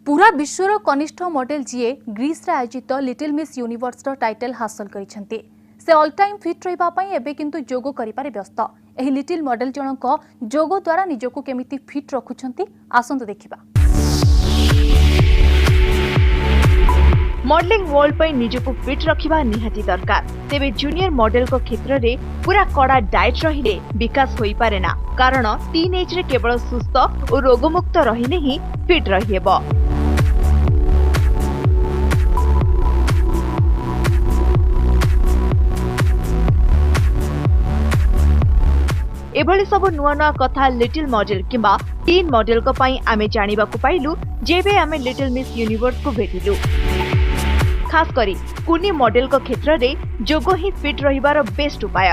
पूरा विश्वर कनिष्ठ मॉडल जीए ग्रीस रे आयोजित लिटिल मिस यूनिवर्स टाइटल हासिल करिसेंती। से ऑल टाइम फिट रहिबा पई एबे किंतु जोग करिपारे व्यस्त। एही लिटिल मॉडल जनक जोग द्वारा निजको केमिति फिट रखुछंती आसंत देखिबा। मॉडलिंग वर्ल्ड पर निजको फिट रखिबा निहाती दरकार। तेबे जूनियर मॉडल को क्षेत्र रे पूरा कड़ा डाइट रहिले विकास होई पारे ना, कारण टीन एज रे केवल सुस्थ और रोगमुक्त रहिने ही फिट रहिबो। एभली सब नुआ नुआ कथा लिटिल मॉडल किंबा टीन मॉडल को पई आमे जानिबा को पाइलु जेबे आमे लिटिल मिस यूनिवर्स को भेटिलु। खास करी कुनी मॉडल को क्षेत्र रे जोगो ही फिट रहिबार बेस्ट उपाय।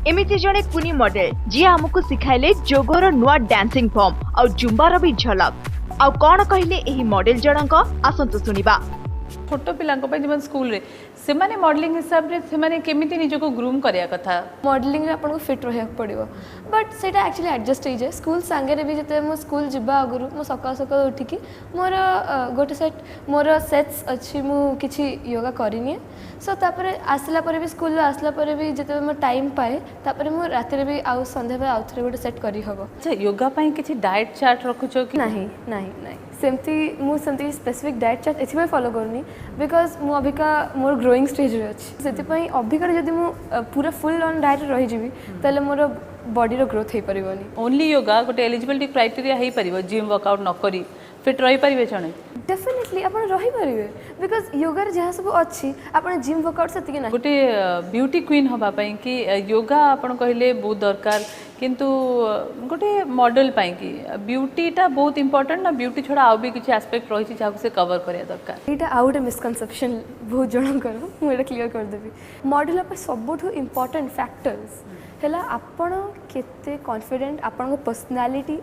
एमिति जणे कुनी मॉडल जी हमकु सिखाइले जोगोर नुआ डांसिंग फॉर्म और जुम्बार भी झलक। आ कोन कहिले एही मॉडल जनक आसंत सुनिबा। छोट पिला स्कूल रे से माने मॉडलिंग हिसाब रे से माने केमिति निजको ग्रूम करिया कथा। मॉडलिंग रे आपन फिट रहिया पड़िबो, बट सेटा एक्चुअली एडजस्ट होई जाय। स्कूल संगे रे भी जते मो स्कूल जिबा अगरु मो सकाळ सकाळ उठी की मोर गोटे सेट मोर सेट्स अछि, मु किछि योगा करिनी। सो तापरे आसला परे भी स्कूल आसला परे भी जते मो टाइम पाए तापरे मो राति रे भी आउ संध्या पे आउथरे गोटे सेट करी हबो। अच्छा, योगा पई किछि डाइट चार्ट रखुछो कि नहीं नहीं नहीं सेमती स्पेसिफिक डाइट चार्ट एथि फॉलो करनी, बिकॉज मु अभिका मोर ग्रोइंग स्टेज रे अछि। सेति पई अभिका जदि मु पूरा फुल ऑन डाइट रही जिवि तले मोर बॉडी रो ग्रोथ हे परिबनी। ओनली योगा गोटे एलिजिबिलिटी क्राइटेरिया हे परिबो, जिम वर्कआउट न करी फिट रही परिबे छने। डेफिनेटली आपण रही परिबे, बिकॉज योगा रे जहा सब अछि आपण जिम वर्कआउट सेति के ना। गोटे ब्यूटी क्वीन होबा पई कि योगा आपण कहले बहुत दरकार, किंतु गोटे मॉडल पई कि ब्यूटीटा बहुत इंपोर्टेंट ना, ब्यूटी छोड़ा आ भी किछि एस्पेक्ट रही छि जाको से कवर करिया दरकार। एटा आउट मिसकनसेप्शन बहुत जण करो, मु एटा क्लियर कर देबी। मॉडल पे सबठु इंपोर्टेंट फैक्टर्स हेला आपण केते कॉन्फिडेंट, आपण पर्सनालिटी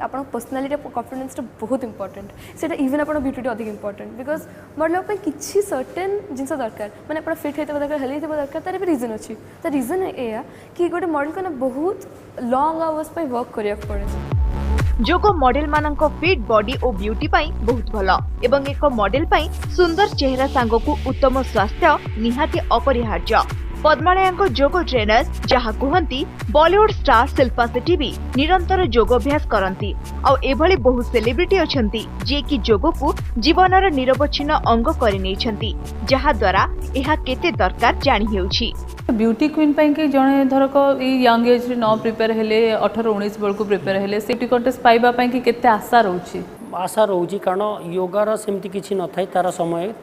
कॉन्फिडेंस टा बहुत इंपोर्टेंट। सेटा इवन आपण ब्यूटी टा अधिक इंपोर्टेंट, बिकॉज मॉडल पे किछि सर्टेन जिंस दरकार, माने आपण फिट हेते दरकार, हेल्दी हेते दरकार। तारे भी रीजन अछि। त रीजन एया कि गोटे मॉडल को ना बहुत लॉन्ग आवर्स पे वर्क करिया पड़े। जोगो मॉडल मानक फिट बॉडी और ब्यूटी पाई बहुत भलो, एवं एक मॉडल पाई सुंदर चेहरा सांगकु उत्तम स्वास्थ्य निहाती अपरिहार्य। पद्मालयांको जोगो ट्रेनर जहा कुहंती बॉलीवुड स्टार शिल्पा शेट्टी भी निरंतर योगाभ्यास करंती और एभली बहुत सेलिब्रिटी अछंती जे कि जोगो को जीवनर निरवच्छिन्न अंग करि नेछंती, जहा द्वारा एहा केते दरकार जानि हेउछि। ब्यूटी क्वीन पई कि जणे धरक ई यंग एज रे न प्रिपेयर हेले 18-19 बल को प्रिपेयर हेले सिटी कॉन्टेस्ट पाइबा पई कि केते आशा रहउछि। आशा रोची, कारण योगार सेमती किसी न थाए तार समय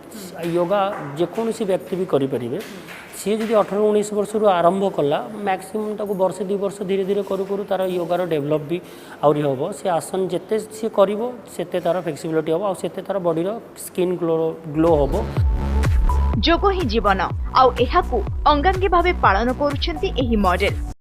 योगा जेकोसी व्यक्ति भी करें। सी जब 18-19 वर्ष आरंभ कला मैक्सिमम ताको वर्ष 2 वर्ष धीरे धीरे करू करू तार योगार डेभलप भी आहरी हम। सी आसन जिते सी करते तार फ्लेक्सिबिलिटी हम, आते तार बॉडीर स्किन ग्लो हम। जोग ही जीवन आउ एहाकु अंगांगी भावे पालन करुछंती एही मॉडल।